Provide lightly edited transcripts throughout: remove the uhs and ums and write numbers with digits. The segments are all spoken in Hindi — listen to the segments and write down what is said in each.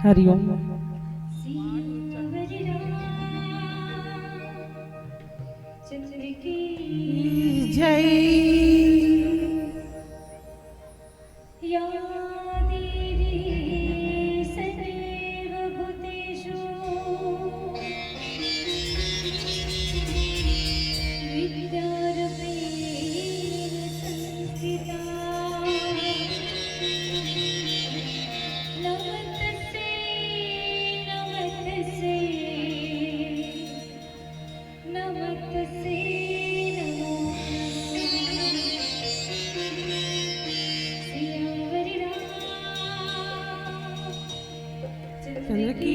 हरिओम। जय चंद्र की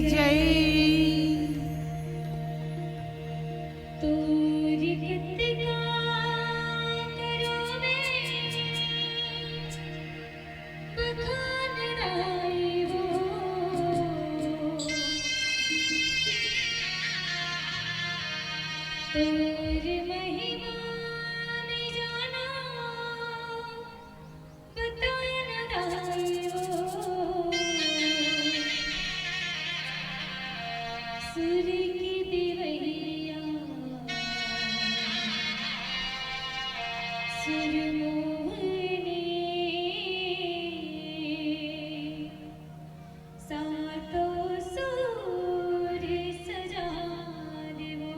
जय। तोरी कितका करो बखान राई वो तोरी महिमा नहीं जाना बतान राई वो सूर्य की दिवैया सुरमोहनी सातों सूर्य सजा देवो।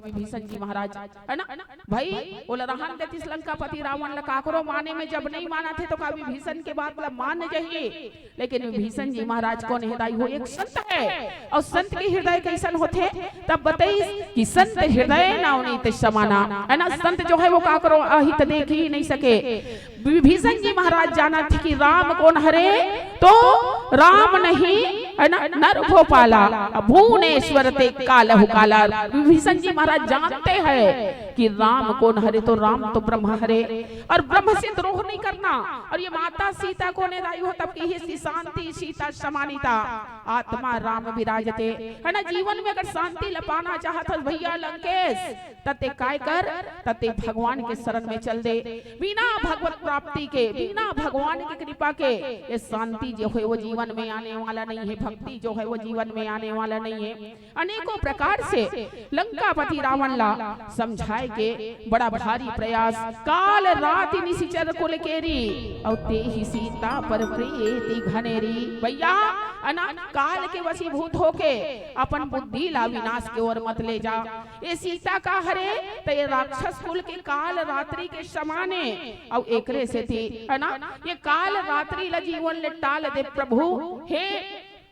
विभीषण जी महाराज, है ना भाई बोला रहन देती लंकापति रावण काकरो माने में जब नहीं माना थे तो का विभीषण के बात मान जाइए। लेकिन विभीषण जी महाराज कौन हृदय हो एक संत है, और संत के हृदय कैसन होते तब बताइए कि संत हृदय नावनीत समाना, है ना। संत जो है वो काकरो अहित देख ही नहीं सके। विभीषण जी महाराज जाना थे कि राम कौन हरे, तो राम नहीं, है ना, नर भोपाला भुवनेश्वर ते कालहु काला। विभीषण जी महाराज जानते हैं कि राम कौन हरे, तो राम तो ब्रह्म हरे, और ब्रह्म से द्रोह नहीं करना। और ये माता सीता को ने दाई हो तब की ही शांति सीता समानिता आत्मा राम विराजते, है ना। जीवन में अगर शांति लपाना चाहत भैया लंकेश तते काय कर, तते भगवान के शरण में चल दे। बिना भगवत प्राप्ति के, बिना भगवान की कृपा के ये शांति जो है वो जीवन में आने वाला नहीं है, भक्ति जो है वो जीवन में आने वाला नहीं है। अनेकों प्रकार से लंकापति रावण ला समझाए के बड़ा भारी प्रयास, काल रात निशिचर कुल केरी और ते ही सीता पर प्रीति घनेरी। भैया काल के वशीभूत होके अपन बुद्धि ला विनाश के ओर मत ले जा। ये सीता का हरे तो ये राक्षस कुल के काल रात्रि के समाने और एकरे से थी, है ना। ये काल रात्रि ला जीवन ले टाल दे प्रभु, हे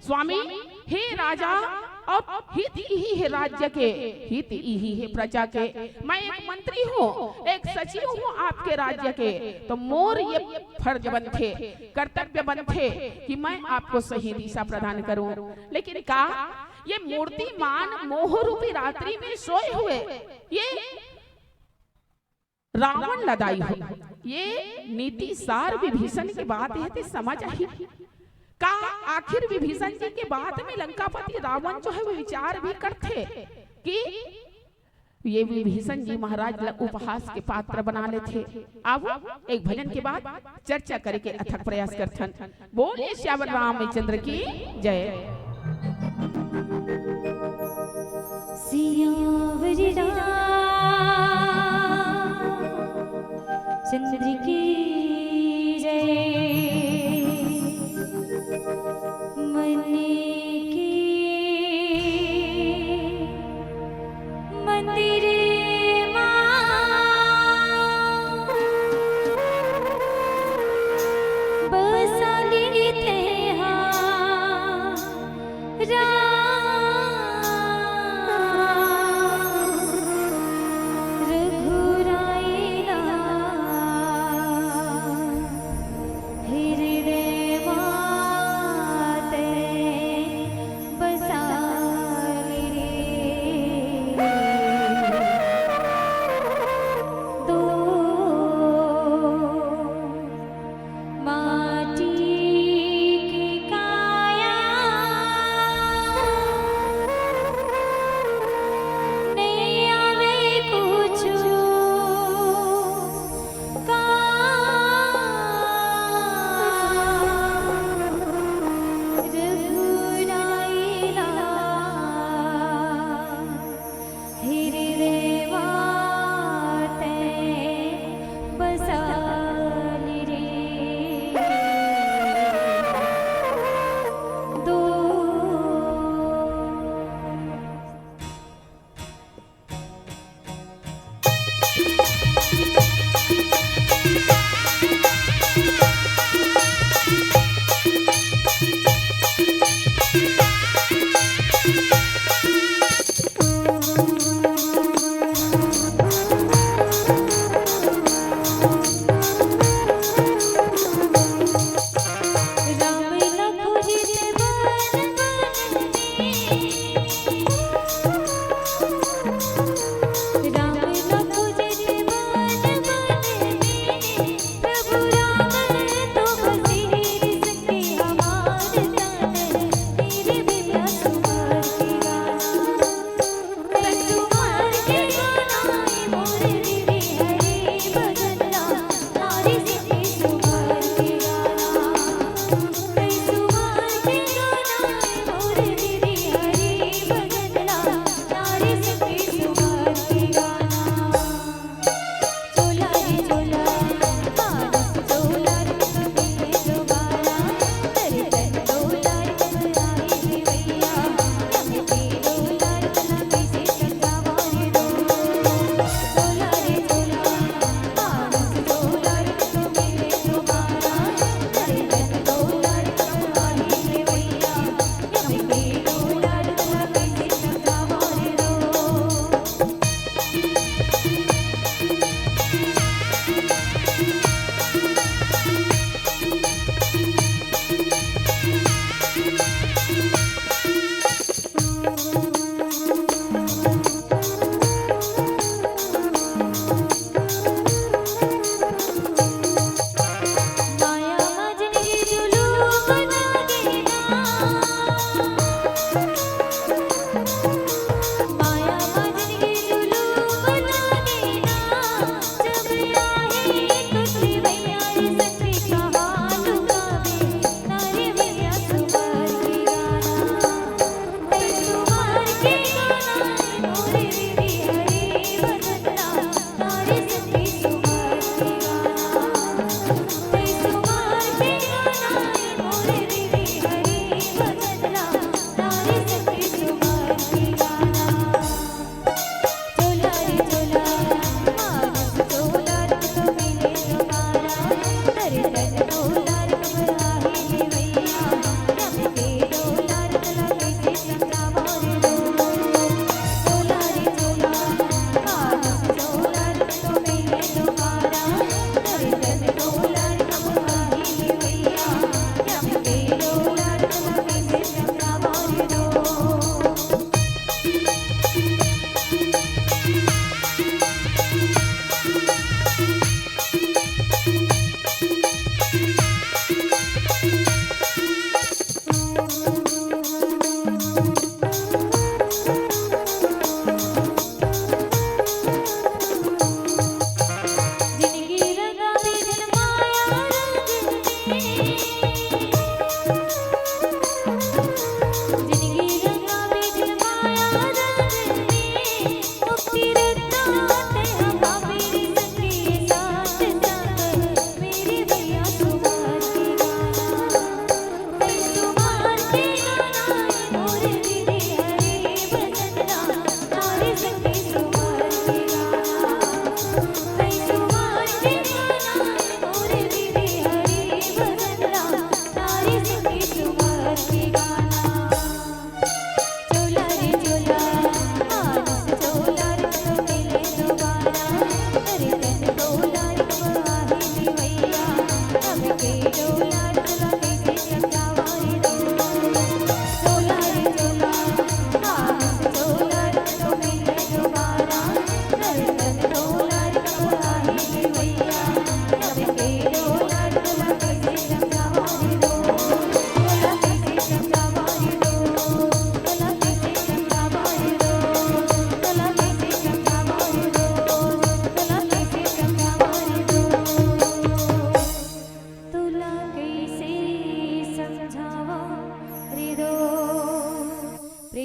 स्वामी, हे राजा, और हित ही है राज्य के, हित ही है प्रजा के। मैं एक मंत्री हूँ, एक सचिव हूँ आपके राज्य के, तो मोर ये फर्ज बनते, कर्तव्य बनते कि मैं आपको सही दिशा प्रदान करूं। लेकिन का ये मूर्तिमान मोह रूपी रात्रि में सोए हुए ये रावण लदाई हो, ये नीति सार विभीषण की बात है समझ आई का। आखिर विभीषण जी के बाद में लंकापति रावण जो है वो विचार भी करते कि ये विभीषण जी महाराज उपहास के पात्र बना लेते। अब एक भजन के बाद चर्चा करके अथक प्रयास करथन। बोले श्यावर रामचंद्र की जय। सियावर चंद्र की जय। मन के मंदिर बसाली थे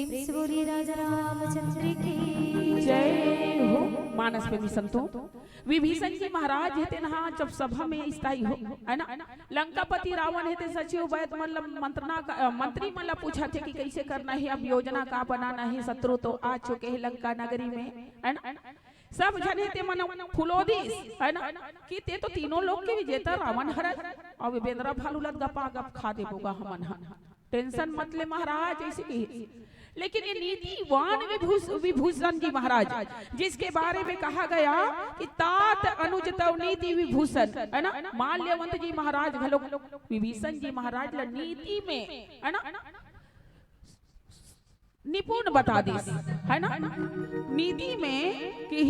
प्रेम से बोलिए राजा रामचंद्र की जय हो। मानस पे भी संतो विभीषण जी महाराज हेते ना जब सभा में स्थायी हो है ना, लंकापति रावण हेते सचिव वैद मतलब मंत्री मतलब पूछा थे कि कैसे करना है, अब योजना का बनाना है, शत्रु तो आ चुके हैं लंका नगरी में है ना। सब जने ते मन फुलोदिस है ना कि ते तो तीनों लोग के विजेता रावण हरत और बेंद्रा फालूलत गपा गप खा दे बोगा हमन टेंशन मत ले महाराज ऐसे की। लेकिन ये नीतिवान विभूषण जी महाराज जिसके बारे में कहा गया कि तात अनुज तव नीति विभूषण है ना, माल्यवंत जी महाराज घलो विभीषण जी महाराज ला नीति में है ना निपुण बता दी है ना, नीति में कि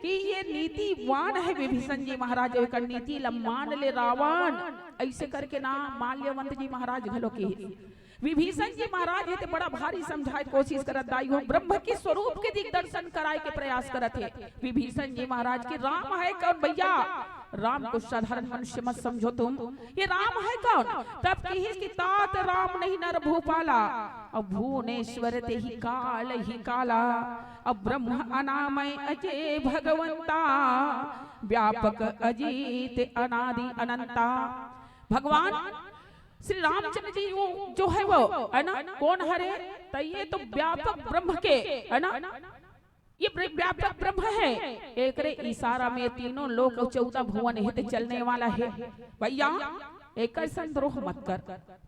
ये नीतिवान है विभीषण जी महाराज का नीति लम्मान ले रावण ऐसे करके ना माल्यवंत जी महाराज घलो की विभीषण जी महाराज ये बड़ा भारी समझाए कोशिश करत दाई हो, ब्रह्म के स्वरूप के दिग्दर्शन कराए के प्रयास करत है विभीषण जी महाराज के। राम है कौन भैया, राम को साधारण मनुष्य मत समझो तुम, ये राम है कौन, तब की तात राम नहीं नर भूपाला, अब भुवनेश्वर ते ही काला, अब ब्रह्म अनामय अजय भगवंता, व्यापक अजीत अनादि अनंता। भगवान श्री रामचंद्र जी वो जो है वो है ना कौन हरे, तो ये तो व्यापक ब्रह्म के है ना, ये व्यापक ब्रह्म है, एक रे इशारा में तीनों लोग 14 भुवन है चलने वाला है भैया। एक संद्रोह मत कर,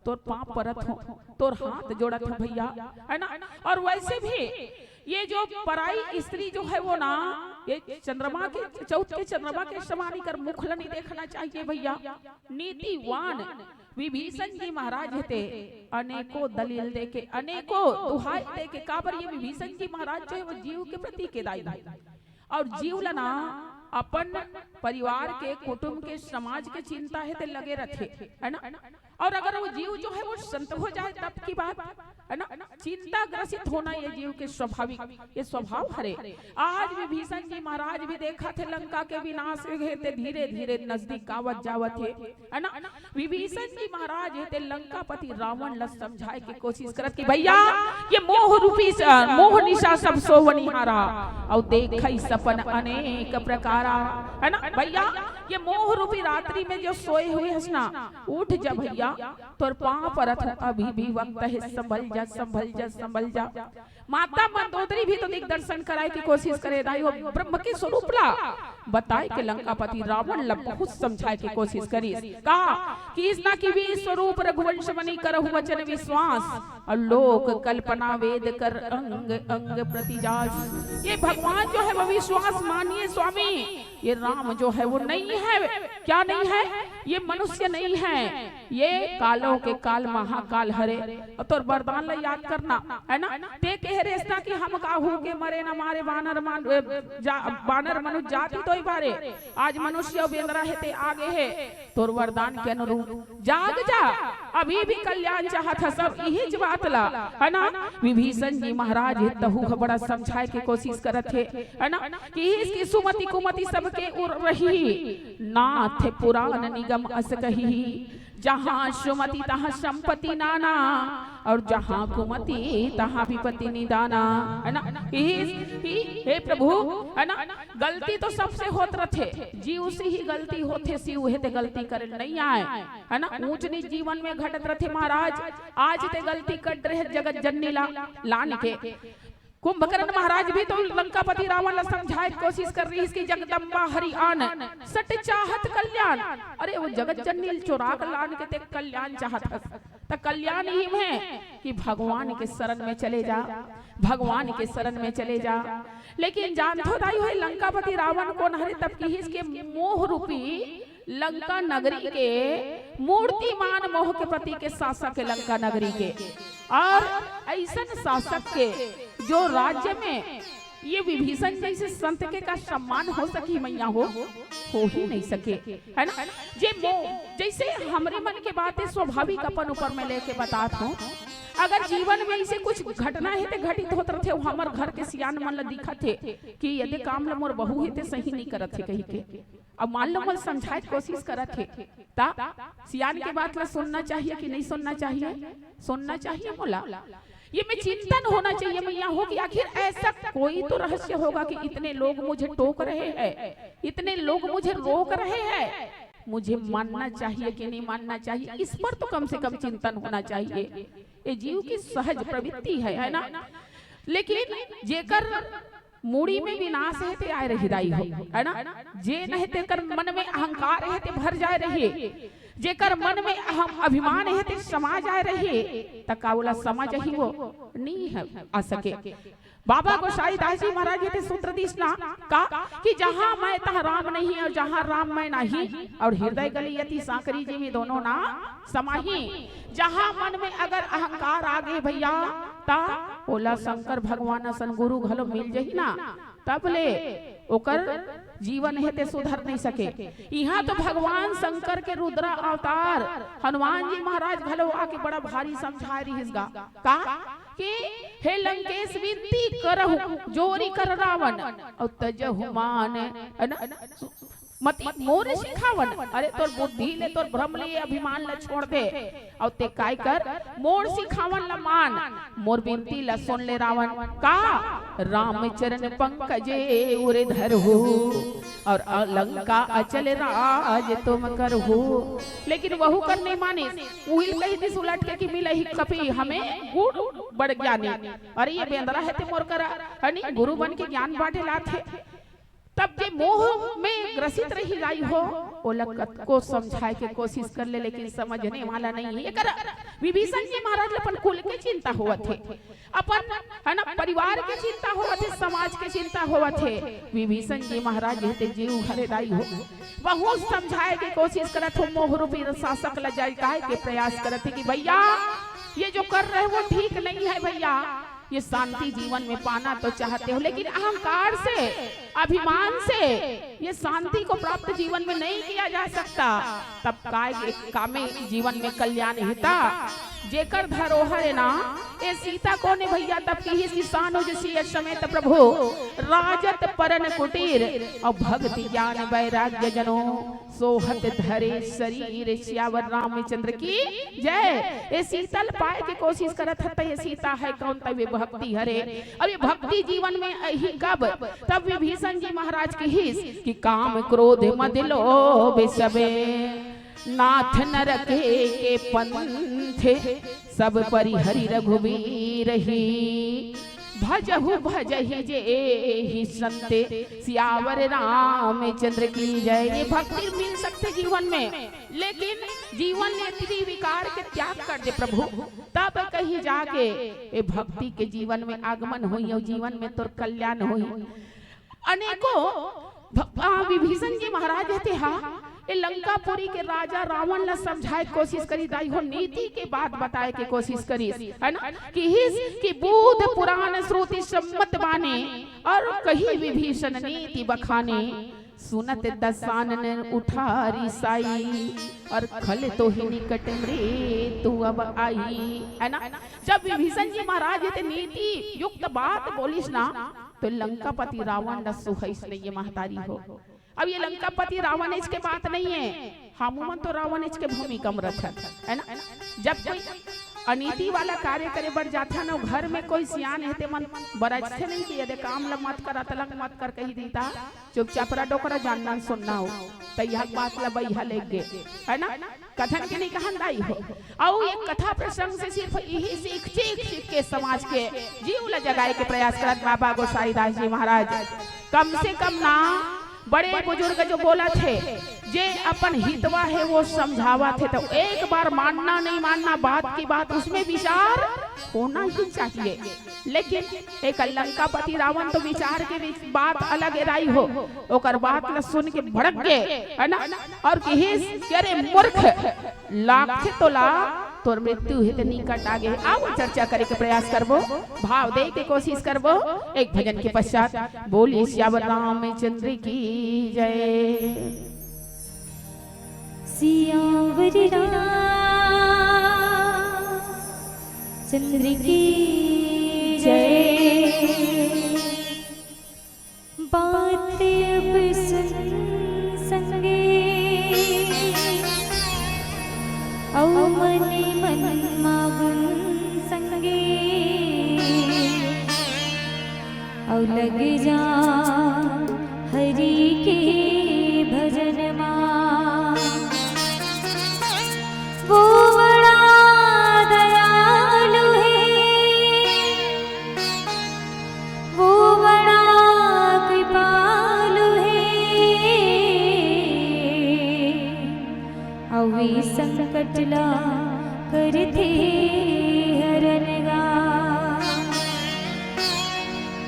तोर पांव परत हो, तोर हाथ जोड़त हो भैया है ना। और वैसे भी ये जो पराई स्त्री जो है वो ना ये चंद्रमा के चौथ के चंद्रमा के समान कर मुख नहीं देखना चाहिए भैया। नीतिवान विभीषण जी महाराज थे अनेकों दलील दे के अनेकों दुहाई दे के काबर ये विभीषण जी महाराज जो है वो जीव के प्रति के दाई और जीव लना अपन परिवार के कुटुंब के समाज के चिंता है ते लगे रखे है ना। और अगर वो जीव जो है वो संत हो जाए तब की बात है ना, चिंता ग्रसित होना ये जीव के स्वाभाविक ये स्वभाव हरे। आज विभीषण जी महाराज भी देखा थे लंका के विनाश के धीरे धीरे नजदीक आवत जावत है ना। विभीषण जी महाराज थे लंकापति रावण ल समझाए की कोशिश करत कि भैया ये मोह रूपी मोह निशा सब सोवनिहारा और देखई सपन अनेक प्रकारा है ना भैया। ये मोह रूपी रात्रि में जो सोए हुए हंसना उठ जा भैया, तोर पांव परत अभी भी वक्त है, संभल जा संभल जा संभल जा। माता मंदोदरी भी तो दिग्दर्शन कराए की कोशिश करे दाई हो, ब्रह्म के स्वरूप ला बताए के लंकापति रावण ला बहुत समझाए की कोशिश करी। कहा कि इसना की भी स्वरूप रघुवंश मणि करहु वचन विश्वास और लोक कल्पना वेद कर अंग अंग प्रतिजास। ये भगवान जो है वो विश्वास मानिए स्वामी, ये राम जो है वो नहीं है, क्या नहीं है, ये मनुष्य नहीं है, ये कालों के काल महाकाल हरे। तो वरदान ला याद करना है ना, ते कह रेस्ता कि हम काहू के मरे न मारे बानर मनुष्य जाति तो ही बारे, आज मनुष्य बेंद्रा है ते आगे है, तोर वरदान के अनुरूप जाग जा, अभी भी कल्याण चाहत है सब यही बात ला है ना। विभीषण जी महाराज तहु बड़ा समझाए की कोशिश करत है ना कि इसकी सुमति कुमति सबके उड़ रही, नाथ पुराण निगम अस कही, जहाँ सुमति तहाँ संपत्ति नाना और जहाँ कुमति तहाँ विपत्ति निदाना है ना। हे प्रभु है ना, गलती तो सबसे होत रथे, जीव से ही गलती होते, शिव है ते गलती करे नहीं आए है ना। ऊंच नीच जीवन में घटत रथे महाराज, आज ते गलती कट रहे जगत जननी लान के। कुंभकर्ण महाराज भी तो लंकापति रावण ला समझाए कोशिश कर रही, इसकी जगदम्बा हरि आन सट चाहत कल्याण, अरे वो जगत जननी चोराक लान के ते कल्याण चाहत है, तो कल्याण ही में कि भगवान के शरण में चले जा, भगवान के शरण में चले जा। लेकिन जानतो दाई हो लंकापति रावण को नहरे तब की इसके मोह रूपी लंका नगरी के मूर्तिमान मोह के प्रति के शासक है लंका नगरी के, और ऐसन शासक के जो राज्य में ये विभीषण जैसे संत के का सम्मान हो सकी मैया हो ही नहीं सके है ना। जे जैसे हमरे मन के बातें स्वाभाविक अपन ऊपर में लेके बतात हूँ, अगर जीवन में ऐसे कुछ घटना है ते घटित होत रहे, हमार घर के सियान मन ला दिखत है कि यदि काम ला मोर बहू है ते सही नहीं करत है कही के, अब मान लो मन समझाए कोशिश करत है, ता सियान के बात ला सुनना चाहिए कि नहीं सुनना चाहिए, सुनना चाहिए मोला। ये में चिंतन होना चाहिए मैया हो कि आखिर ऐसा कोई तो रहस्य होगा कि इतने लोग मुझे टोक रहे हैं, इतने लोग मुझे रोक रहे हैं, मुझे मानना चाहिए कि नहीं मानना चाहिए, इस पर तो कम से कम चिंतन होना चाहिए। ये जीव की सहज प्रवृत्ति है ना। लेकिन जेकर मूड़ी में विनाश है ते आए रही हो, है ना। जे नहीं तेकर मन में अहंकार है ते भर जाए रही, जेकर मन में अहम अभिमान है ते समाज आए रही, तकावला समाज ही वो नहीं है आ सके। बाबा गोसाई दास जी महाराज ये सूत्र दिसना का कि जहां मैं तहां राम नहीं और जहां राम मैं नहीं, और हृदय गलियति सांकरी जी में दोनों ना समाही। जहां मन में अगर अहंकार आ गए भैया ता ओला शंकर भगवान सन गुरु घलो मिल जही ना, तब ले ओकर जीवन है ते सुधर नहीं सके। यहाँ तो भगवान शंकर के रुद्र अवतार हनुमान जी महाराज घलो आके बड़ा भारी समझाए रहीसगा का कि हे लंकेश विनती करहु जोरी कर रावण और तजहु मान मत मोर सिखावन। अरे तोर बुद्धि ले तोर भ्रम ले अभिमान ले छोड़ दे और ते काय कर मोर सिखावन ला मान, मोर विनती ला सुन ले रावण का राम चरण पंकजे उरे धरहु और लंका अचल राज तुम करहु। लेकिन वहु कर नहीं माने, उहिल कही दिस उलट के कि मिले ही कपि हमें गुड़ बड़ ज्ञानी। अरे ये बेंदरा है ते मोर करा हनी गुरु बन के ज्ञान बांटे लाथे। तब जे मोह में ग्रसित रही लाई हो ओ लकत को समझाए के कोशिश कर ले, लेकिन समझने वाला नहीं है। कर विभीषण जी महाराज अपन कुल के चिंता होवत थे, अपन है ना परिवार के चिंता होवत थे, समाज के चिंता होवत थे। विभीषण जी महाराज कहते जीव हरे दाई हो बहुत समझाए के कोशिश करत हो, मोह रूपी शासक ल जाए के प्रयास करत थे कि भैया ये जो कर रहे हो वो ठीक नहीं है भैया, ये शांति जीवन में पाना तो चाहते हो, लेकिन अहंकार से अभिमान से ये शांति को प्राप्त जीवन में नहीं किया जा सकता। तब काय कामे जीवन में कल्याण हिता जेकर धरोहर है ना ए सीता को ने भैया तब की ही किसान हो जैसी समेत प्रभु राजत परन कुटीर और भक्ति ज्ञान वैराग्य जनो सोहत धरे शरीर श्यावर रामचंद्र की जय। ये शीतल पाए की कोशिश करत है, ये सीता है कौन तब ये भक्ति हरे। अब ये भक्ति जीवन में ही कब तब विभीषण जी महाराज की हिस कि काम क्रोध मद लोभ सबे नाथ नरके के पंथे सब परिहरि रघुबीर ही भजहु भजहि जे ही संते सियावर रामचंद्र की जय। ये भक्ति मिल सकते जीवन में, लेकिन जीवन ने त्रि विकार के त्याग कर दे प्रभु, तब कहीं जाके ये भक्ति के जीवन में आगमन हुई और जीवन में तो कल्याण हुई। अनेकों विभीषण जी महाराज थे हाँ ये लंकापुरी के राजा रावण ला समझाए कोशिश करी दाई हो, नीति के बात बताए के कोशिश करी है ना कि बुध पुराण श्रुति सम्मत बाने और कही विभीषण नीति बखाने सुनत दसानन उठारी साई और खल तो ही निकट मृत्यु अब आई है ना। जब विभीषण जी महाराज ये नीति युक्त बात बोलिस ना तो लंकापति रावण सुहैस नहीं ये महतारी हो। अब ये लंकापति रावण के बात नहीं है, हमूमन तो रावण के भूमिका में रखत है ना। जब कोई अनीति वाला कार्य करे बढ़ जाता ना घर में कोई सियान है ते मन बरजते नहीं कि यदि काम ल मत कर तलक मत कर कही देता चुपचाप डोकरा जानना सुनना हो तो यह बात ला बैहा ले गे है ना। कथन के नहीं कहन दाई हो और एक कथा प्रसंग से सिर्फ यही सीख के समाज के जीव ला जगाए के प्रयास करत बाबा गोसाई दास जी महाराज। कम से कम ना बड़े बुजुर्ग जो बोला थे जे अपन हितवा है वो समझावा थे, तो एक बार मानना नहीं मानना बात की बात उसमें विचार होना ही चाहिए। लेकिन एक लंकापति रावण तो विचार के बात अलग राई हो ओकर बात ला सुन के भड़क गए है ना और अरे मूर्ख लाख तो ला तोर मृत्यु हित निकट आगे। आओ चर्चा करे के प्रयास करबो, भाव दे के कोशिश करबो। एक भजन के पश्चात बोली सियावर रामचंद्र की जय। सियावर चंद्र की जय। बात अब सुन संगे औ मन मन मावन संगे लग जा हरि के भजन माँ। वो बड़ा दयालु है, वो बड़ा कृपालु है। अवी संकट ला करते हरण गा।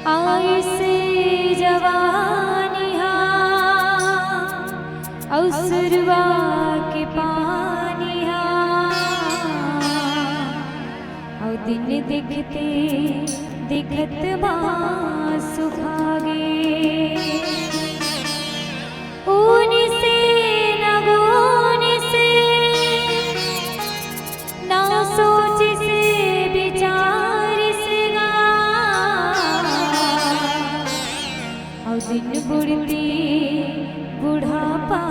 आयुष जवानी औसुरवा के पानी औ दिन देखते देखत माँ सुखागे। ऊन से न गुण से ना सोच से विचार से गा। और दिन बुढ़ती बुढ़ापा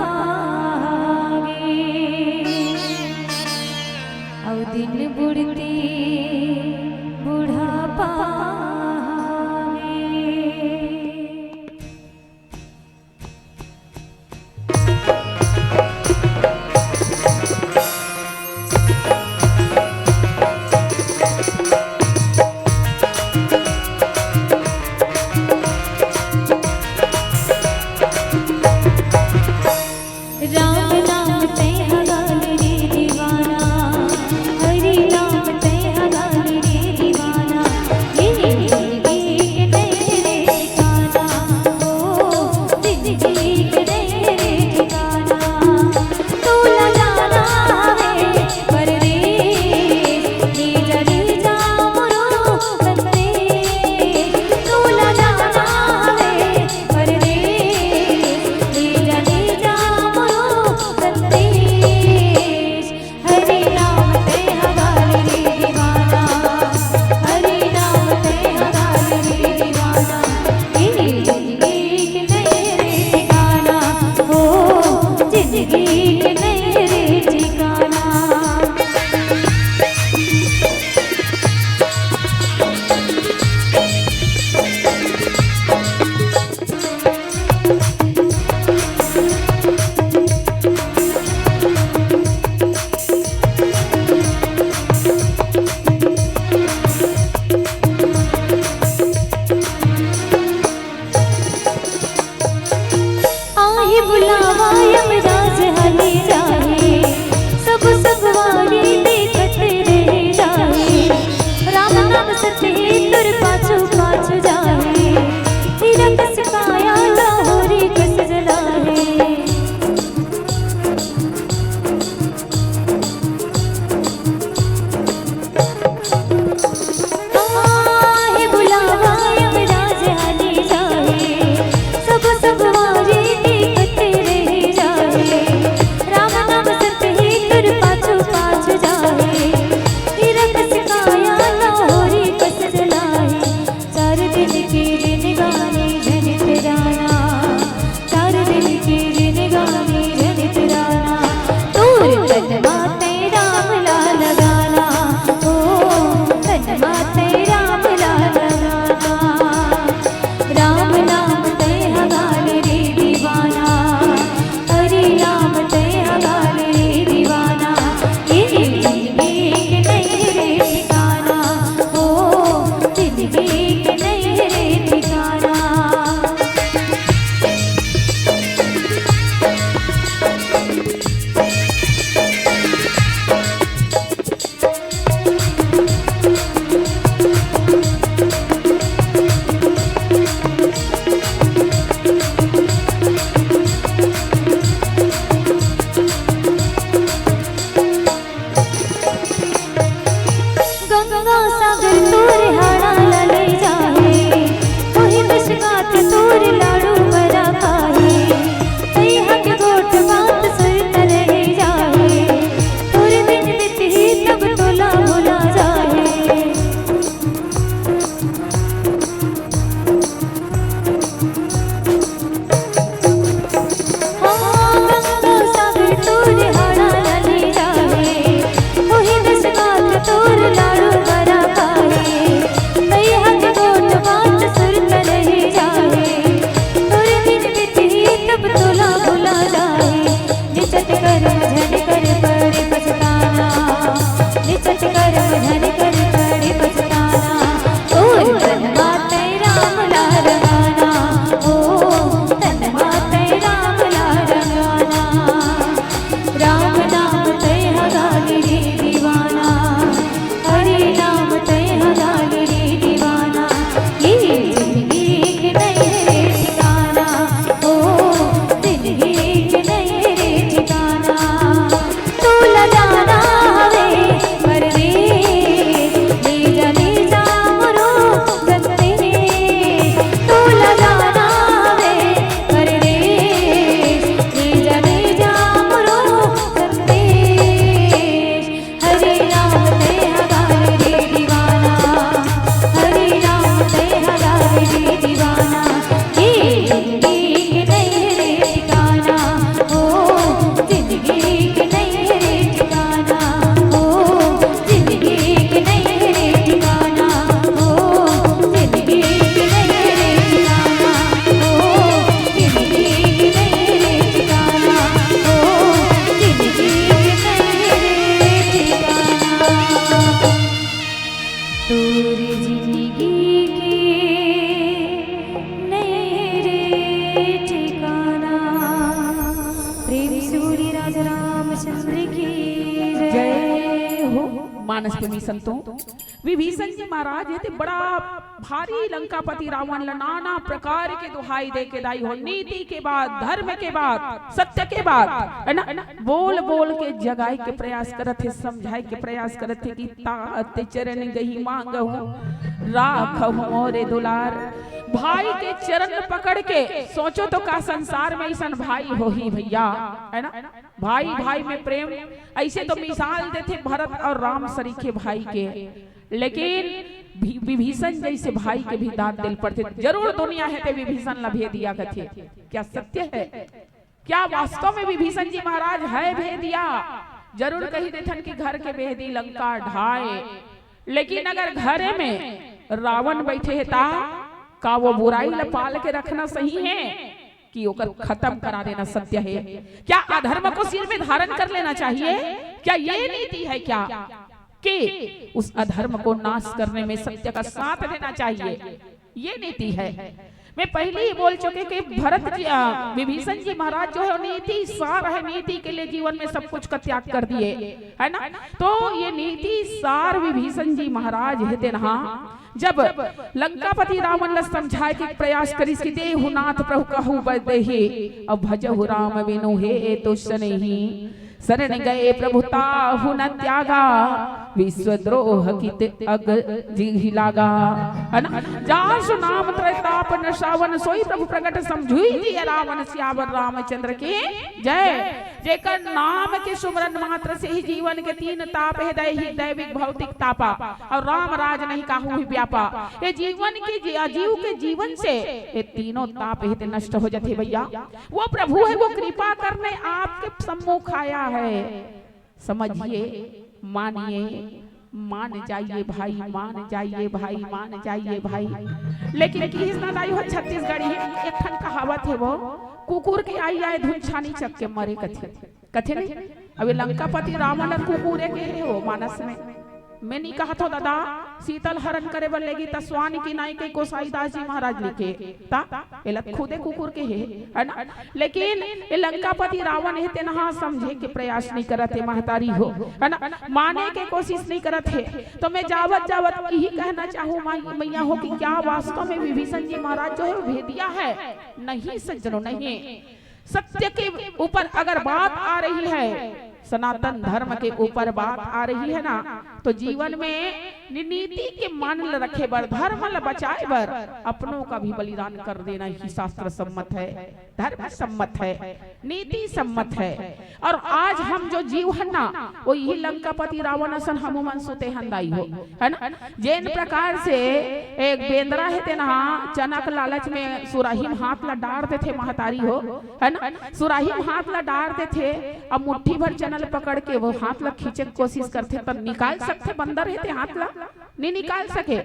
और दिन बुढ़ती बुढ़ापा। राम नाम ते हगाल रे दीवाना, हरि नाम ते हगाल रे दीवाना। ये जिंदगी के तेरे ठिकाना, ओ जिंदगी के तेरे ठिकाना। तू ला जाना है परदेस, ले जा मोरो संदेश। तू ला जाना है परदेस, ले जा संदेश। हरि नाम ते हगाल रे दीवाना, हरि नाम ते हगाल रे दीवाना। ये जिंदगी के तेरे ठिकाना, हो जिंदगी के तेरे ठिकाना। आहे बुलावा यमराज हले जाहे, सब सगवारी देखत रह जाहे। राम नाम सते तुर पाछू पाछू जाहे, तेरा कस काया लाहोरी कस जलाहे। आहे बुलावा यमराज हले जाहे, सब सगवारी देखत रह जाहे। राम नाम सते तुर पाछू पाछू जाहे, तेरा कस काया लाहोरी कस जलाहे। जिंदगी के नए रे ठिकाना। प्रेम सूर्य राजा रामचंद्र की जय हो। मानस प्रेमी संतों, विभीषण जी महाराज ये बड़ा भारी लंकापति रावण ला नाना प्रकार के दुहाई दे के दाई हो, नीति के बाद, धर्म के बाद, सत्य के बाद, है ना, बोल बोल के जगाए के प्रयास करत है, समझाए के प्रयास करत है कि तात चरण गही मांगहु राखहु मोरे दुलार। भाई के चरण पकड़ के सोचो तो का संसार में ऐसा भाई हो ही भैया, है ना। भाई भाई में प्रेम ऐसे तो मिसाल देते भरत और राम सरीखे भाई के, लेकिन विभीषण जैसे भाई के भी दांत दिल पड़ते। जरूर दुनिया है ते विभीषण ला भेदिया कथे, क्या सत्य है? क्या वास्तव में विभीषण जी महाराज है भेदिया? जरूर कही देथन कि घर के भेदी लंका ढाए, लेकिन अगर घरे में रावण बैठे है ता का वो बुराई ला पाल के रखना सही है कि ओकर खत्म करा देना सत्य है? क्या अधर्म को सिर में धारण कर लेना चाहिए? क्या ये नीति है क्या कि उस अधर्म को नाश करने में सत्य का साथ देना चाहिए? ये नीति है। मैं पहले ही बोल चुके कि भरत जी विभीषण जी महाराज जो है नीति सार है, नीति के लिए जीवन में सब कुछ का त्याग कर दिए, है ना। तो ये नीति सार विभीषण जी महाराज है ना, जब लंकापति रावण ला समझाए के प्रयास करिस कि देहु नाथ प्रभु कहु बदेहि अब भजहु राम बिनु हे तो सनेहि शरण गए प्रभु ताहु न त्यागा विश्वद्रोह कित अग जी लागा, है ना। जासु नाम त्रैताप न श्रावण सोई प्रभु प्रकट समझुई जी रावण सियावर रामचंद्र की जय। जेकर नाम के सुमरन मात्र से ही जीवन के तीन ताप है, दैहिक दैविक भौतिक तापा और राम राज नहीं काहू ही व्यापा। ये जीवन के जीव के जीवन से ये तीनों ताप है नष्ट हो जाते भैया। वो प्रभु है, वो कृपा करने आपके सम्मुख आया है। समझिए, मानिए, मान जाइए भाई, मान जाइए भाई, मान जाइए भाई। लेकिन छत्तीसगढ़ी एक ठन कहावत है, वो कुकुर के आई आए धुन छानी चक के मरे कथे कथे नहीं। अभी लंकापति रावण कुकुर के है वो मानस में। मैं नहीं कहा तो दादा शीतल हरण करे बल लेगी तस्वानी की नाई के गोसाईदास जी महाराज लिखे ता एला खुदे कुकुर के है ना। लेकिन ये लंकापति रावण है तेनहा समझे के प्रयास नहीं करते, महतारी हो, है ना, माने के कोशिश नहीं करते। तो मैं जावत जावत यही कहना चाहूँ मैया हो कि क्या वास्तव में विभीषण जी महाराज जो है भेदिया है? नहीं सज्जनों, नहीं। सत्य के ऊपर अगर बात आ रही है, सनातन धर्म के ऊपर बात आ रही है ना, तो जीवन में नीति के मान रखे बर, धर्म ल बचाए बर अपनों का भी बलिदान कर देना ही शास्त्र सम्मत है, धर्म सम्मत है, नीति सम्मत है। और आज हम जो जीव है ना, वो यही लंकापति रावण सन हम मन सुते हंदाई हो, है ना। जैन प्रकार से एक बेंद्रा है तेना चनक लालच में सुराही में हाथ ला डालते थे महतारी हो, है ना। सुराही में हाथ ला डालते थे, अब मुट्ठी भर चनल पकड़ के वो हाथ ला खींचे कोशिश करते, पर निकाल सकते बंदर है ते हाथ ला नहीं निकाल सके।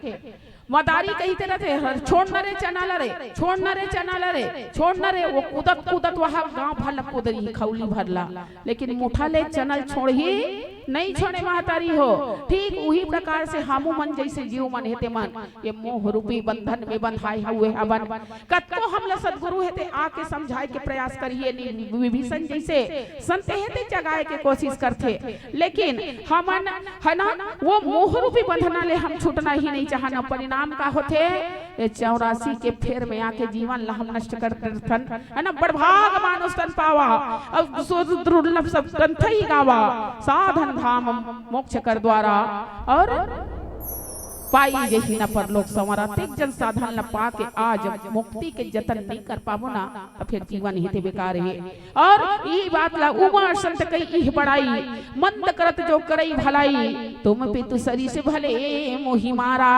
मदारी कहते रहते छोड़ न रे चना ला रे, छोड़ न रे चना ला रे, छोड़ न रे। वो कूदत कूदत वहां गांव भर कूदरी खौली भरला, लेकिन मुठा ले चनल छोड़ ही नहीं छोड़े महतारी हो। ठीक वही प्रकार से हमू मन जैसे जीव मन हेते मन ये मोह रूपी बंधन में बंधाए हुए हवन कतो हमला सदगुरु हेते आके समझाए के प्रयास करिए। विभीषण जैसे संत हेते जगाए के कोशिश करते, लेकिन हमन है ना वो मोह रूपी बंधना ले हम छूटना ही नहीं चाहना। परिणाम का होते 84 के फेर में आके जीवन ला हम नष्ट कर देथन, है ना। बड़भाग मानुष तन पावा अब दुर्लभ सब ग्रंथ ही गावा, साधन धाम मोक्ष कर द्वारा और पाई यही न परलोक संवरा। तेज जन साधन न पा के आज मुक्ति के जतन नहीं कर पाबो ना, तो फिर जीवन ही ते बेकार है। और यही बात ला उमा संत कई इह बड़ाई, मंद करत जो करई भलाई, तुम पितु सरी से भले मोहि मारा।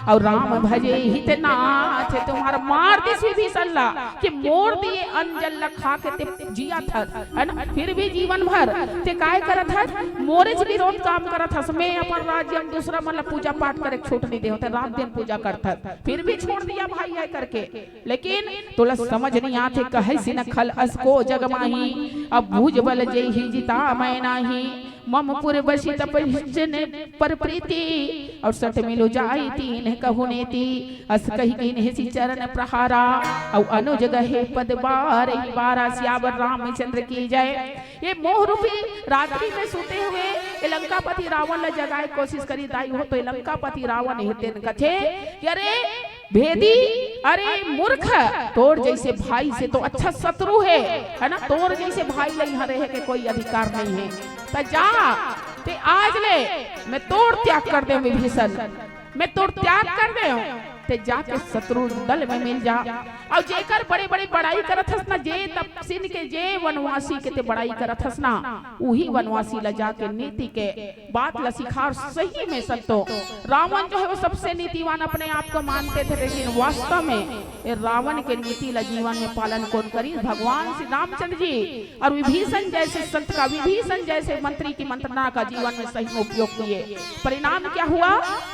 और राम भजे हित नाथ तुम्हारा मार दिस विभीषण ला कि मोर दिए अंजल ला खा के ते जिया था, है ना। फिर भी जीवन भर ते काय करत है, मोरे से विरोध काम करत हस। मैं अपन राज्य दूसरा मन पूजा पाठ करे छूट नहीं दे होते, रात दिन पूजा करता, फिर भी छोड़ दिया भाई है करके। लेकिन तुला समझ नहीं आते कहे सिन खल अस को जग माही, अब भूज बल जे ही जिता मैं नाही। मम पुर बसी तपजन पर प्रीति और सट मिलो जाई तीन कहु नेति अस कही किन्हि चरण प्रहारा और अनुज गहे पद बार बारा सियावर रामचंद्र की जय। ये मोह रूपी रात्रि में सोते हुए ये लंकापति रावण ले जगाए कोशिश करी दाई हो तो लंकापति रावण हेतेन कथे कि अरे भेदी, अरे मूर्ख, तोर जैसे भाई से तो अच्छा शत्रु है ना, तोर जैसे भाई ले यहाँ रहे के कोई अधिकार नहीं है। तो जा ते आज ले मैं तोड़ त्याग कर दे विभीषण, मैं तोड़ त्याग कर दे ते जाके शत्रु दल में मिल जा और जेकर बड़े बड़े बड़ाई करत हस ना, जे तपसिन के जे वनवासी के ते बड़ाई करत हस ना, वही वनवासी ला जाके नीति के बात ला सिखार। सही में सत्तो रावण जो है वो सबसे नीतिवान अपने आप को मानते थे, लेकिन वास्तव में ये रावण के नीति ला जीवन में पालन कौन करी? भगवान श्री रामचंद्र जी और विभीषण जैसे संत का, विभीषण जैसे मंत्री की मंत्रणा का जीवन में सही में उपयोग किए। परिणाम क्या हुआ?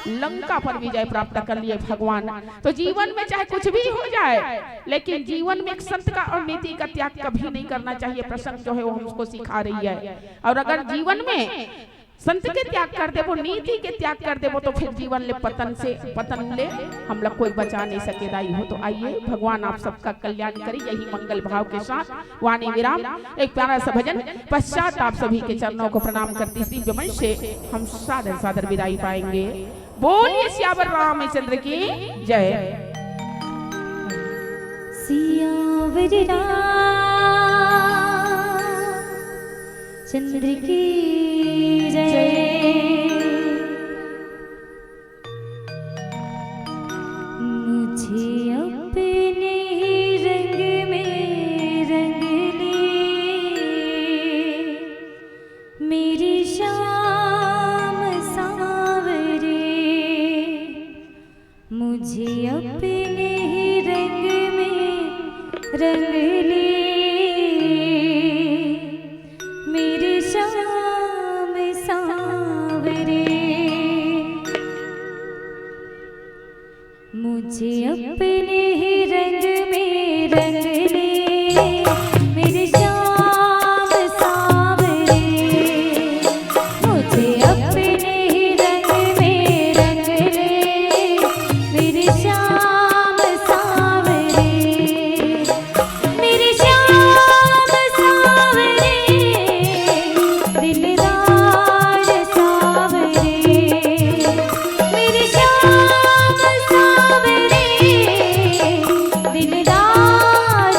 लंका पर विजय प्राप्त कर लिए भगवान। तो जीवन में चाहे कुछ भी हो जाए, लेकिन जीवन में एक संत का और नीति का त्याग कभी नहीं करना चाहिए। प्रसंग जो है वो हमको सिखा रही है। और अगर जीवन में संत के त्याग कर दे, वो नीति के त्याग कर दे, वो तो फिर जीवन ले पतन ले हम लोग कोई बचा नहीं सकेदाई हो। तो आइए भगवान आप सबका कल्याण करी, यही मंगल भाव के साथ वाणी विराम एक प्यारा सा भजन पश्चात आप सभी के चरणों को प्रणाम करती श्री जमन से हम सादर सादर विदाई पाएंगे। बोलिए सियावर रामचंद्र की जय। सियावर रामचंद्र की जय। मुझे अपने रंग में रंग ले मेरी श्याम सावरे, मुझे अपने ही रंग में रंग ले मेरे श्याम सावरे, मुझे अपने ही रंग में रंग ले मेरे श्याम सावरे, मुझे अपने ही रंग में रंग ले मेरे श्याम सावरे, मेरे श्याम सावरे दिलदार सावरे, मेरे श्याम सावरे दिलदार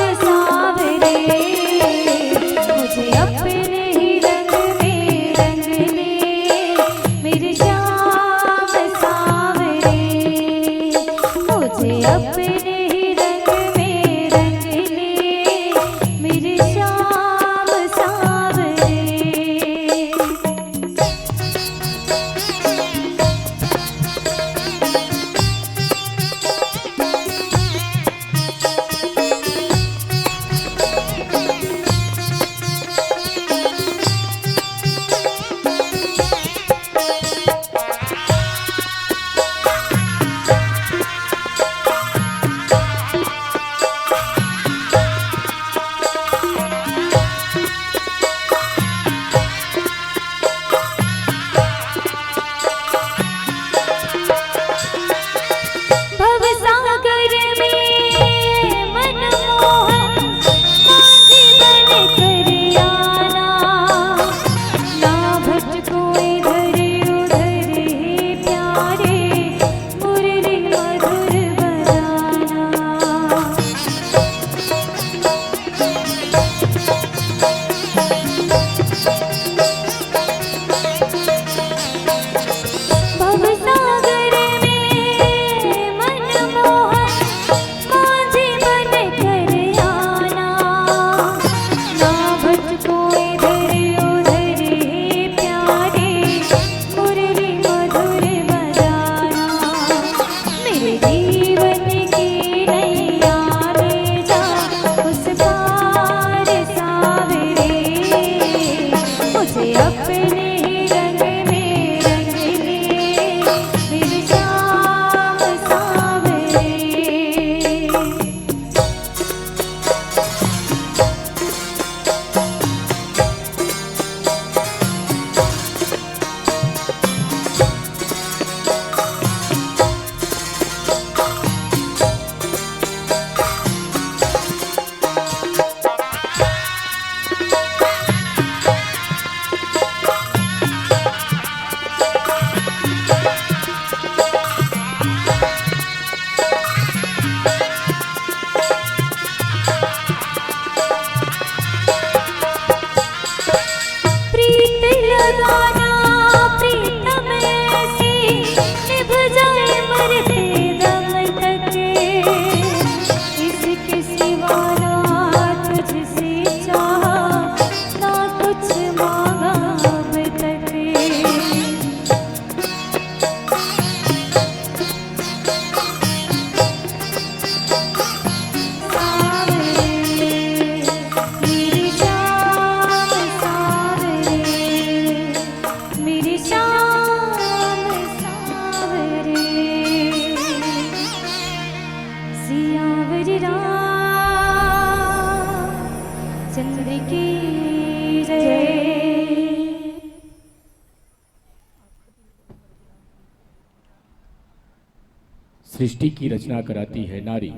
सृष्टि की रचना कराती है नारी।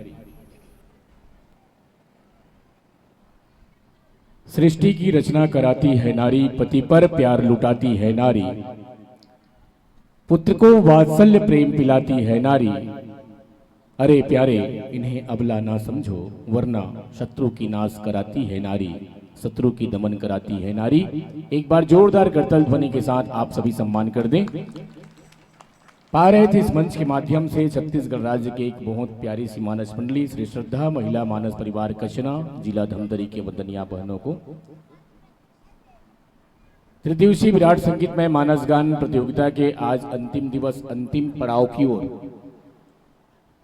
सृष्टि की रचना कराती है नारी, पति पर प्यार लुटाती है नारी, पुत्र को वात्सल्य प्रेम पिलाती है नारी। अरे प्यारे, इन्हें अबला ना समझो, वरना शत्रु की नाश कराती है नारी, शत्रु की दमन कराती है नारी। एक बार जोरदार करतल ध्वनि के साथ आप सभी सम्मान कर दें। पा रहे थे इस मंच के माध्यम से छत्तीसगढ़ राज्य के एक बहुत प्यारी सी मानस मंडली श्री श्रद्धा महिला मानस परिवार कचना, जिला धमतरी के वंदनिया बहनों को त्रिदिवसीय विराट संगीतमय मानस गान प्रतियोगिता के आज अंतिम दिवस, अंतिम पड़ाव की ओर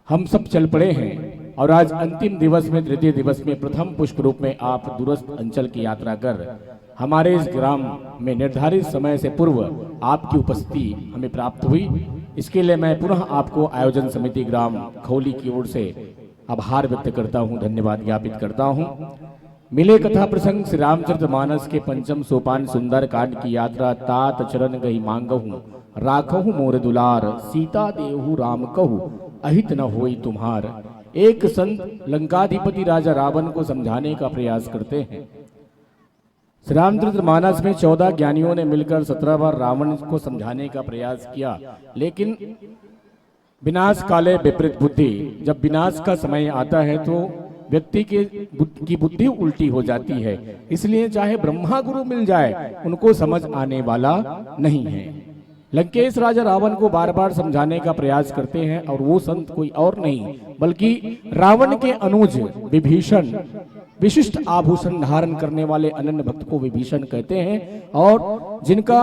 हम सब चल पड़े हैं। और आज अंतिम दिवस में, तृतीय दिवस में प्रथम पुष्प रूप में आप दूरस्थ अंचल की यात्रा कर हमारे इस ग्राम में निर्धारित समय से पूर्व आपकी उपस्थिति हमें प्राप्त हुई। इसके लिए मैं पुनः आपको आयोजन समिति ग्राम खौली की ओर से आभार व्यक्त करता हूं, धन्यवाद ज्ञापित करता हूं। मिले कथा प्रसंग श्री रामचरितमानस के पंचम सोपान सुंदर कांड की यात्रा, तात चरण गही मांगहूं राखहूं मोर दुलार, सीता देहु राम कहू अहित न होई तुम्हार। एक संत लंकाधिपति राजा रावण को समझाने का प्रयास करते हैं। श्री रामचरितमानस में 14 ज्ञानियों ने मिलकर 17 बार रावण को समझाने का प्रयास किया, लेकिन विनाश काले विपरीत बुद्धि, जब विनाश का समय आता है तो व्यक्ति की बुद्धि उल्टी हो जाती है। इसलिए चाहे ब्रह्मा गुरु मिल जाए, उनको समझ आने वाला नहीं है। लंकेश राजा रावण को बार बार समझाने का प्रयास करते हैं, और वो संत कोई और नहीं बल्कि रावण के अनुज विभीषण, विशिष्ट आभूषण धारण करने वाले अनन्य भक्त को विभीषण कहते हैं, और जिनका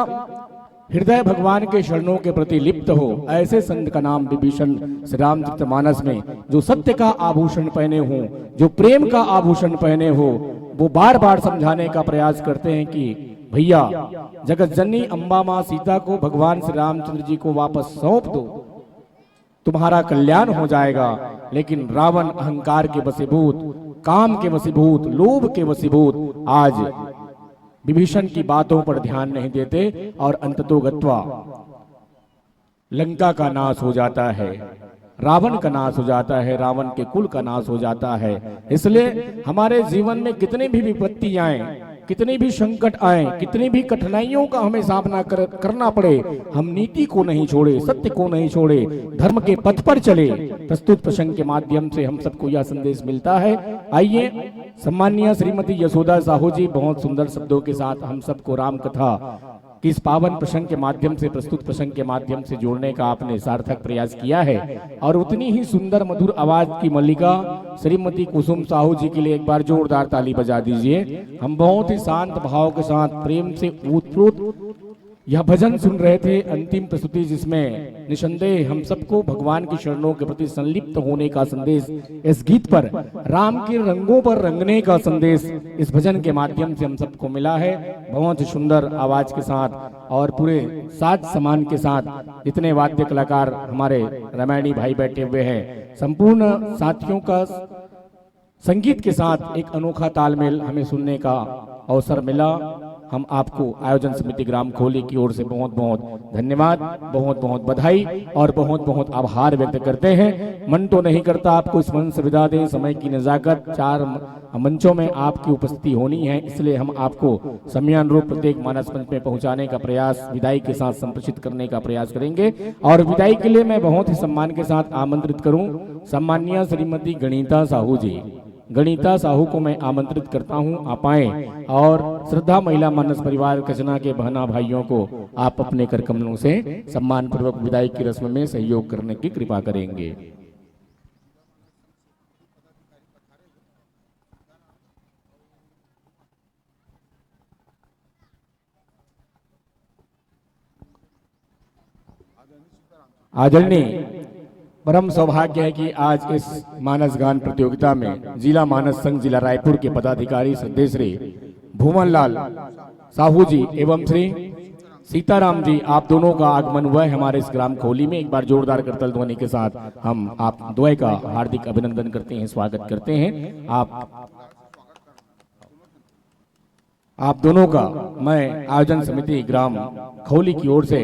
हृदय भगवान के शरणों के प्रति लिप्त हो, ऐसे संत का नाम विभीषण श्री रामचरितमानस में जो सत्य का आभूषण पहने हो, जो प्रेम का आभूषण पहने हो, वो बार बार समझाने का प्रयास करते हैं कि भैया, जगत जननी अम्बा मां सीता को भगवान श्री रामचंद्र जी को वापस सौंप दो, तुम्हारा कल्याण हो जाएगा। लेकिन रावण अहंकार के वशीभूत, काम के वशीभूत, लोभ के वशीभूत आज विभीषण की बातों पर ध्यान नहीं देते, और अंततोगत्वा लंका का नाश हो जाता है, रावण का नाश हो जाता है, रावण के कुल का नाश हो जाता है। इसलिए हमारे जीवन में कितनी भी विपत्ति आए, कितनी भी संकट आए, कितनी भी कठिनाइयों का हमें सामना करना पड़े, हम नीति को नहीं छोड़े, सत्य को नहीं छोड़े, धर्म के पथ पर चले। प्रस्तुत प्रसंग के माध्यम से हम सबको यह संदेश मिलता है। आइए, सम्मानीय श्रीमती यशोदा साहू जी बहुत सुंदर शब्दों के साथ हम सबको राम कथा कि इस पावन प्रसंग के माध्यम से, प्रस्तुत प्रसंग के माध्यम से जोड़ने का आपने सार्थक प्रयास किया है। और उतनी ही सुंदर मधुर आवाज की मल्लिका श्रीमती कुसुम साहू जी के लिए एक बार जोरदार ताली बजा दीजिए। हम बहुत ही शांत भाव के साथ प्रेम से ओतप्रोत यह भजन सुन रहे थे, अंतिम प्रस्तुति, जिसमें निसंदेह हम सबको भगवान की शरणों के प्रति संलिप्त होने का संदेश, इस गीत पर राम के रंगों पर रंगने का संदेश इस भजन के माध्यम से हम सबको मिला है। बहुत सुंदर आवाज के साथ और पूरे साज समान के साथ जितने वाद्य कलाकार हमारे रामायणी भाई बैठे हुए हैं, संपूर्ण साथियों का संगीत के साथ एक अनोखा तालमेल हमें सुनने का अवसर मिला। हम आपको आयोजन समिति ग्राम खौली की ओर से बहुत बहुत धन्यवाद, बहुत बहुत बधाई और बहुत बहुत आभार व्यक्त करते हैं। मन तो नहीं करता आपको इस मंच से विदा दें, समय की नजाकत, 4 मंचों में आपकी उपस्थिति होनी है, इसलिए हम आपको समयानुरूप प्रत्येक मानस मंच में पहुंचाने का प्रयास, विदाई के साथ संप्रेषित करने का प्रयास करेंगे। और विदाई के लिए मैं बहुत ही सम्मान के साथ आमंत्रित करूं सम्मानीय श्रीमती गणिता साहू जी। गणिता साहू को मैं आमंत्रित करता हूं, आप आए और श्रद्धा महिला मानस परिवार कचना के बहना भाइयों को आप अपने कर कमलों से सम्मान पूर्वक विदाई की रस्म में सहयोग करने की कृपा करेंगे। आदरणीय, परम सौभाग्य है कि आज इस मानस गान प्रतियोगिता में जिला मानस संघ जिला रायपुर के पदाधिकारी श्रद्धेय श्री भूमनलाल साहू जी एवं श्री सीताराम जी, आप दोनों का आगमन हुआ है हमारे इस ग्राम खौली में। एक बार जोरदार करतल ध्वनि के साथ हम आप द्वय का हार्दिक अभिनंदन करते हैं, स्वागत करते हैं। आप आप दोनों का मैं आयोजन समिति ग्राम खौली की ओर से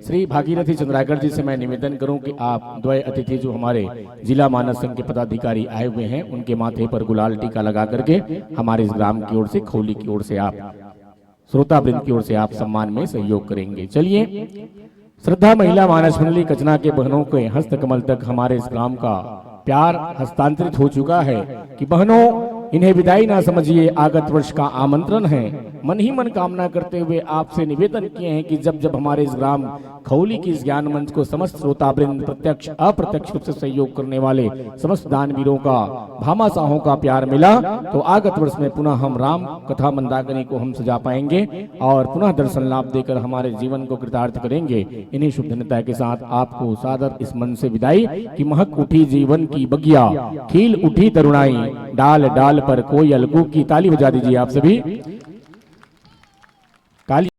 श्री भागीरथी चंद्राकर जी से मैं निवेदन करूं कि आप द्वय अतिथि जो हमारे जिला मानस संघ के पदाधिकारी आए हुए हैं उनके माथे पर गुलाल टीका लगा करके हमारे इस ग्राम की ओर से खौली की ओर से आप श्रोतावृंद की ओर से आप सम्मान में सहयोग करेंगे। चलिए, श्रद्धा महिला मानस मंडली कचना के बहनों के हस्तकमल तक हमारे इस ग्राम का प्यार हस्तांतरित हो चुका है कि बहनों इन्हें विदाई ना समझिए, आगत वर्ष का आमंत्रण है। मन ही मन कामना करते हुए आपसे निवेदन किए हैं कि जब जब हमारे इस ग्राम खौली की इस ज्ञान मंच को समस्त श्रोतावृंद प्रत्यक्ष अप्रत्यक्ष रूप से सहयोग करने वाले समस्त दानवीरों का भामाशाहों का प्यार मिला तो आगत वर्ष में पुनः हम राम कथा मंदाकिनी को हम सजा पाएंगे और पुनः दर्शन लाभ देकर हमारे जीवन को कृतार्थ करेंगे। इन्हीं शुभ धन्यता के साथ आपको सादर इस मन से विदाई कि महक उठी जीवन की बगिया, खिल उठी तरुणाई, डाल डाल पर कोई अलगू की। ताली बजा दीजिए आप सभी।